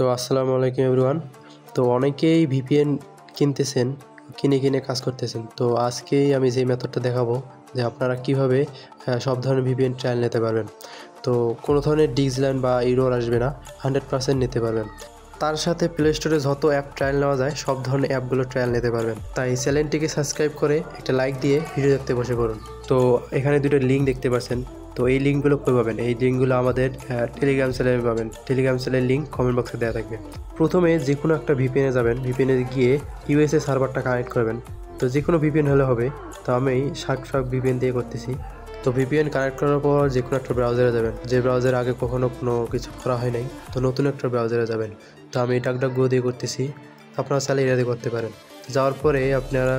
তো আসসালামু আলাইকুম এভরিওয়ান। তো অনেকেই ভিপিএন কিনতেছেন, কিনে কাজ করতেছেন। তো আজকেই আমি যে মেথডটা দেখাবো যে আপনারা কিভাবে সব ধরনের ভিপিএন ট্রায়াল নিতে পারবেন। তো কোনো ধরনের ডিসলাইন বা এরর আসবে না, 100% নিতে পারবেন। তার সাথে প্লে স্টোরে যত অ্যাপ ট্রায়াল নেওয়া যায় সব ধরনের অ্যাপগুলো ট্রায়াল নিতে পারবেন। তাই চ্যানেলটিকে সাবস্ক্রাইব করে একটা লাইক দিয়ে ভিডিও দেখতে বসে পড়ুন। তো এখানে দুটো লিঙ্ক দেখতে পাচ্ছেন। তো এই লিঙ্কগুলো কই পাবেন? এই লিঙ্কগুলো আমাদের টেলিগ্রাম চ্যানেলে পাবেন। টেলিগ্রাম চ্যানেলের লিঙ্ক কমেন্ট বক্সে দেওয়া থাকবে। প্রথমে যে কোনো একটা ভিপিএনে যাবেন, ভিপিএনে গিয়ে ইউএসএ সার্ভারটা কানেক্ট করবেন। তো যে কোনো ভিপিএন হলে হবে। তো আমি শার্ক ভিপিএন দিয়ে করতেছি। তো ভিপিএন কানেক্ট করার পর যে কোনো একটা ব্রাউজারে যাবেন, যে ব্রাউজারে আগে কখনো কোনো কিছু করা হয় নাই। তো নতুন একটা ব্রাউজারে যাবেন। তো আমি ডাকডাকগো দিয়ে করতেছি, আপনারা চাইলে এটা দিয়ে করতে পারেন। যাওয়ার পরে আপনারা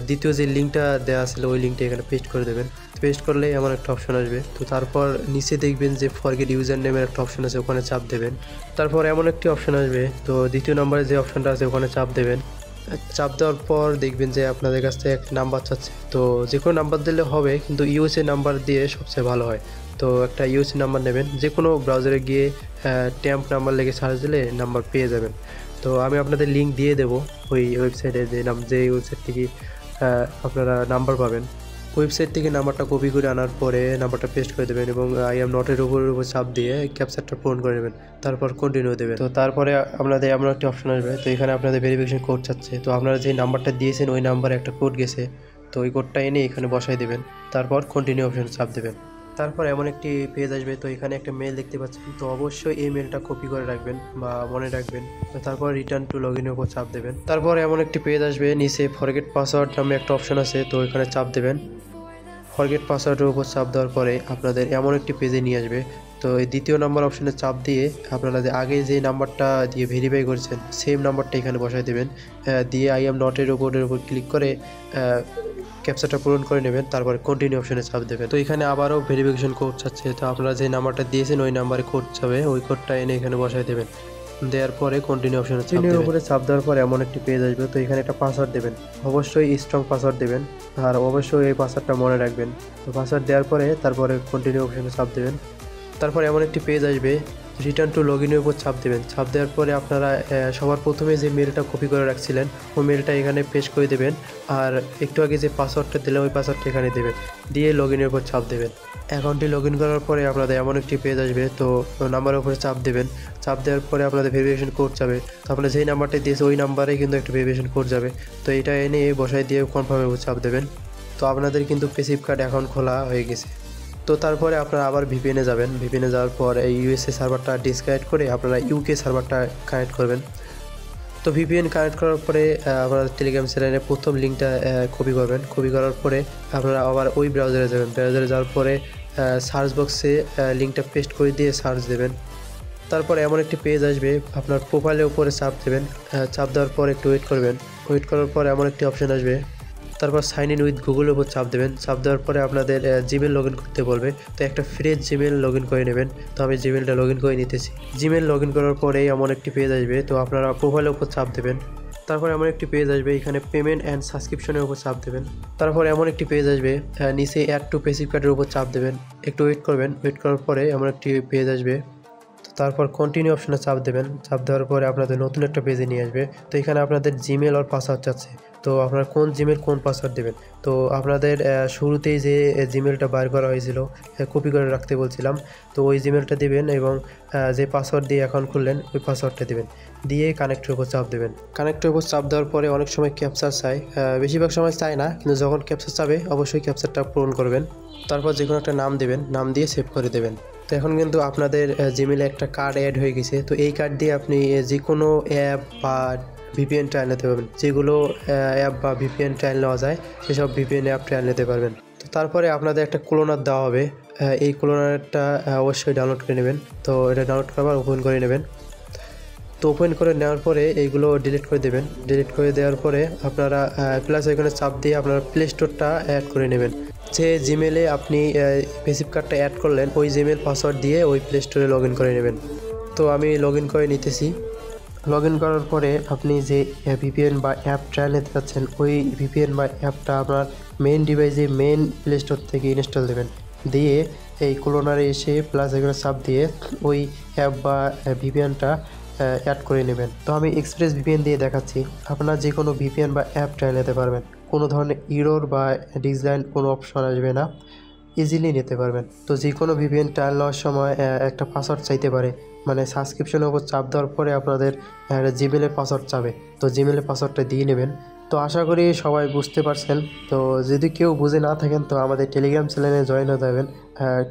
দ্বিতীয় যে লিঙ্কটা দেওয়া ছিল ওই লিঙ্কটা এখানে পেস্ট করে দেবেন। পেস্ট করলে এমন একটা অপশন আসবে। তো তারপর নিচে দেখবেন যে ফরগেট ইউজার নেমের একটা অপশন আছে, ওখানে চাপ দেবেন। তারপর এমন একটি অপশন আসবে। তো দ্বিতীয় নম্বরে যে অপশনটা আছে ওখানে চাপ দেবেন। চাপ দেওয়ার পর দেখবেন যে আপনাদের কাছ থেকে একটা নাম্বার চাচ্ছে। তো যে কোনো নাম্বার দিলে হবে, কিন্তু ইউএসএ নাম্বার দিয়ে সবচেয়ে ভালো হয়। তো একটা ইউএসএ নাম্বার নেবেন, যে কোনো ব্রাউজারে গিয়ে ট্যাম্প নাম্বার লেগে সার্চ দিলে নাম্বার পেয়ে যাবেন। তো আমি আপনাদের লিঙ্ক দিয়ে দেবো ওই ওয়েবসাইটে, যে ওয়েবসাইট থেকে আপনারা নাম্বার পাবেন। ওয়েবসাইট থেকে নাম্বারটা কপি করে আনার পরে নাম্বারটা পেস্ট করে দেবেন এবং আই এম নটের উপর চাপ দিয়ে ক্যাপচারটা পূরণ করে নেবেন। তারপর কন্টিনিউ দেবেন। তো তারপরে আপনাদের এমন একটা অপশন আসবে। তো এখানে আপনাদের ভেরিফিকেশন কোড চাচ্ছে। তো আপনারা যে নাম্বারটা দিয়েছেন ওই নাম্বারে একটা কোড গেছে। তো ওই কোডটা এনে এখানে বসাই দেবেন। তারপর কন্টিনিউ অপশন চাপ দেবেন। তারপর এমন একটি পেজ আসবে। তো এখানে একটা মেল দেখতে পাচ্ছেন। তো অবশ্যই এই মেলটা কপি করে রাখবেন বা মনে রাখবেন। তারপর রিটার্ন টু লগ ইনের উপর চাপ দেবেন। তারপর এমন একটি পেজ আসবে, নিচে ফরগেট পাসওয়ার্ড নামে একটা অপশন আছে। তো এখানে চাপ দেবেন। ফরগেট পাসওয়ার্ডের উপর চাপ দেওয়ার পরে আপনাদের এমন একটি পেজে নিয়ে আসবে। তো এই দ্বিতীয় নাম্বার অপশনে চাপ দিয়ে আপনারা আগে যে নাম্বারটা দিয়ে ভেরিফাই করেছেন সেম নাম্বারটা এখানে বসাই দেবেন। দিয়ে আই এম নটের উপর ক্লিক করে ক্যাপচারটা পূরণ করে নেবেন। তারপরে কন্টিনিউ অপশনে চাপ দেবেন। তো এখানে আবারও ভেরিফিকেশন কোড চাচ্ছে। তো আপনারা যে নাম্বারটা দিয়েছেন ওই নাম্বারে কোড যাবে, ওই কোডটা এনে এখানে বসাই দেবেন। দেওয়ার পরে কন্টিনিউ অপশনে চাপ দেবেন। উপরে চাপ দেওয়ার পরে এমন একটি পেজ আসবে। তো এখানে একটা পাসওয়ার্ড দেবেন, অবশ্যই স্ট্রং পাসওয়ার্ড দেবেন আর অবশ্যই এই পাসওয়ার্ডটা মনে রাখবেন। তো পাসওয়ার্ড দেওয়ার পরে তারপরে কন্টিনিউ অপশনে চাপ দেবেন। তারপর এমন একটি পেজ আসবে, রিটার্ন টু লগ ইনের উপর চাপ দেবেন। চাপ দেওয়ার পরে আপনারা সবার প্রথমে যে মেলটা কপি করে রাখছিলেন ওই মেলটা এখানে পেস্ট করে দেবেন। আর একটু আগে যে পাসওয়ার্ডটা দিলেন ওই পাসওয়ার্ডটা এখানে দেবেন, দিয়ে লগ ইনের উপর চাপ দেবেন। অ্যাকাউন্টটি লগ ইন করার পরে আপনাদের এমন একটি পেজ আসবে। তো নাম্বারের উপরে চাপ দেবেন। চাপ দেওয়ার পরে আপনাদের ভেরিফিকেশন কোড যাবে। তো আপনারা যেই নাম্বারটা দিয়েছে ওই নাম্বারে কিন্তু একটা ভেরিফিকেশন কোড যাবে। তো এটা এনে বসাই দিয়ে কনফার্মের উপর চাপ দেবেন। তো আপনাদের কিন্তু পেসিভ কার্ড অ্যাকাউন্ট খোলা হয়ে গেছে। তো তারপরে আপনারা আবার ভিপিএনে যাবেন। ভিপিএনে যাওয়ার পর এই ইউএসএ সার্ভারটা ডিসকানেক্ট করে আপনারা ইউকে সার্ভারটা কানেক্ট করবেন। তো ভিপিএন কানেক্ট করার পরে আপনারা টেলিগ্রাম চ্যানেলে প্রথম লিঙ্কটা কপি করবেন। কপি করার পরে আপনারা আবার ওই ব্রাউজারে যাবেন। ব্রাউজারে যাওয়ার পরে সার্চ বক্সে লিঙ্কটা পেস্ট করে দিয়ে সার্চ দেবেন। তারপর এমন একটি পেজ আসবে, আপনার প্রোফাইলের উপরে চাপ দেবেন। চাপ দেওয়ার পর একটু ওয়েট করবেন। ওয়েট করার পর এমন একটি অপশন আসবে। তারপর সাইন ইন উইথ গুগলের উপর চাপ দেবেন। চাপ দেওয়ার পরে আপনাদের জিমেল লগ ইন করতে বলবে। তো একটা ফ্রেশ জিমেল লগ ইন করে নেবেন। তো আমি জিমেলটা লগ ইন করে নিতেছি। জিমেল লগ ইন করার পরেই এমন একটি পেজ আসবে। তো আপনারা প্রোফাইলের উপর চাপ দেবেন। তারপর এমন একটি পেজ আসবে, এখানে পেমেন্ট অ্যান্ড সাবস্ক্রিপশনের উপর চাপ দেবেন। তারপর এমন একটি পেজ আসবে, নিচে অ্যাড টু পেসিভ কার্ডের উপর চাপ দেবেন। একটু ওয়েট করবেন। ওয়েট করার পরে এমন একটি পেজ আসবে। তারপর কন্টিনিউ অপশনে চাপ দেবেন। চাপ দেওয়ার পরে আপনাদের নতুন একটা পেজে নিয়ে আসবে। তো এখানে আপনাদের জিমেল আর পাসওয়ার্ড চাচ্ছে। তো আপনারা কোন জিমেল কোন পাসওয়ার্ড দেবেন। তো আপনাদের শুরুতেই যে জিমেলটা বার করা হয়েছিল কপি করে রাখতে বলছিলাম, তো ওই জিমেলটা দেবেন এবং যে পাসওয়ার্ড দিয়ে অ্যাকাউন্ট খুললেন ওই পাসওয়ার্ডটা দেবেন। দিয়ে কানেক্টের উপর চাপ দেবেন। কানেক্টের উপর চাপ দেওয়ার পরে অনেক সময় ক্যাপচার চাই, বেশিরভাগ সময় চায় না, কিন্তু যখন ক্যাপচার চাবে অবশ্যই ক্যাপচারটা পূরণ করবেন। তারপর যে কোনো একটা নাম দেবেন, নাম দিয়ে সেভ করে দেবেন। তো এখন কিন্তু আপনাদের জিমেলে একটা কার্ড অ্যাড হয়ে গেছে। তো এই কার্ড দিয়ে আপনি যে কোনো অ্যাপ বা ভিপিএন ট্রায়াল নিতে পারবেন। যেগুলো অ্যাপ বা ভিপিএন ট্রায়াল নেওয়া যায় সেসব ভিপিএন অ্যাপ ট্রায়াল নিতে পারবেন। তো তারপরে আপনাদের একটা ক্লোনার দেওয়া হবে। এই ক্লোনারটা অবশ্যই ডাউনলোড করে নেবেন। তো এটা ডাউনলোড করবার ওপেন করে নেবেন। তো ওপেন করে নেওয়ার পরে এইগুলো ডিলিট করে দেবেন। ডিলিট করে দেওয়ার পরে আপনারা প্লাস আইকনে চাপ দিয়ে আপনারা প্লে স্টোরটা অ্যাড করে নেবেন। যে জিমেলে আপনি পেসিভ কার্ডটা অ্যাড করলেন ওই জিমেল পাসওয়ার্ড দিয়ে ওই প্লে স্টোরে লগ ইন করে নেবেন। তো আমি লগ ইন করে নিতেছি। লগ ইন করার পরে আপনি যে ভিপিএন বা অ্যাপ ট্রায়াল নিতে চাচ্ছেন ওই ভিপিএন বা অ্যাপটা আপনার মেইন ডিভাইসে মেইন প্লে স্টোর থেকে ইনস্টল দেবেন। দিয়ে এই ক্লোনারে এসে প্লাস আইকনে চাপ দিয়ে ওই অ্যাপ বা ভিপিএনটা অ্যাড করে নেবেন। তো আমি এক্সপ্রেস ভিপিএন দিয়ে দেখাচ্ছি। আপনারা যে কোনো ভিপিএন বা অ্যাপ ট্রায়াল নিতে পারবেন, কোনো ধরনের ইরর বা ডিসলাইন কোনো অপশন আসবে না, ইজিলি নিতে পারবেন। তো যে কোনো ভিপিএন ট্রায়াল নেওয়ার সময় একটা পাসওয়ার্ড চাইতে পারে, মানে সাবস্ক্রিপশনের উপর চাপ দেওয়ার পরে আপনাদের জিমেলের পাসওয়ার্ড চাবে, তো জিমেলের পাসওয়ার্ডটা দিয়ে নেবেন। তো আশা করি সবাই বুঝতে পারছেন। তো যদি কেউ বুঝে না থাকেন তো আমাদের টেলিগ্রাম চ্যানেলে জয়েন হতে যাবেন।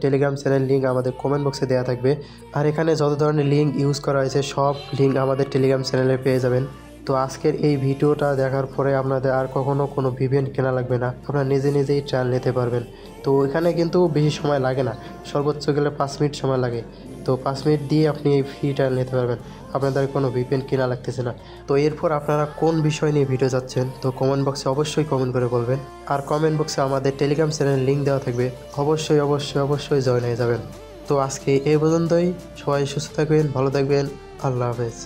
টেলিগ্রাম চ্যানেল লিঙ্ক আমাদের কমেন্ট বক্সে দেওয়া থাকবে। আর এখানে যত ধরনের লিঙ্ক ইউজ করা হয়েছে সব লিঙ্ক আমাদের টেলিগ্রাম চ্যানেলে পেয়ে যাবেন। তো আজকের এই ভিডিওটা দেখার পরে আপনাদের আর কখনও কোনো ভিপিএন কেনা লাগবে না, আপনারা নিজে নিজেই ট্রায়াল নিতে পারবেন। তো এখানে কিন্তু বেশি সময় লাগে না, সর্বোচ্চ গেলে 5 মিনিট সময় লাগে। তো 5 মিনিট দিয়ে আপনি এই ফ্রি ট্রায়াল নিতে পারবেন, আপনাদের কোনো ভিপিএন কেনা লাগতেছে না। তো এরপর আপনারা কোন বিষয় নিয়ে ভিডিও যাচ্ছেন তো কমেন্ট বক্সে অবশ্যই কমেন্ট করে বলবেন। আর কমেন্ট বক্সে আমাদের টেলিগ্রাম চ্যানেলের লিঙ্ক দেওয়া থাকবে, অবশ্যই অবশ্যই অবশ্যই জয়েন হয়ে যাবেন। তো আজকে এই পর্যন্তই, সবাই সুস্থ থাকবেন, ভালো থাকবেন, আল্লাহ হাফেজ।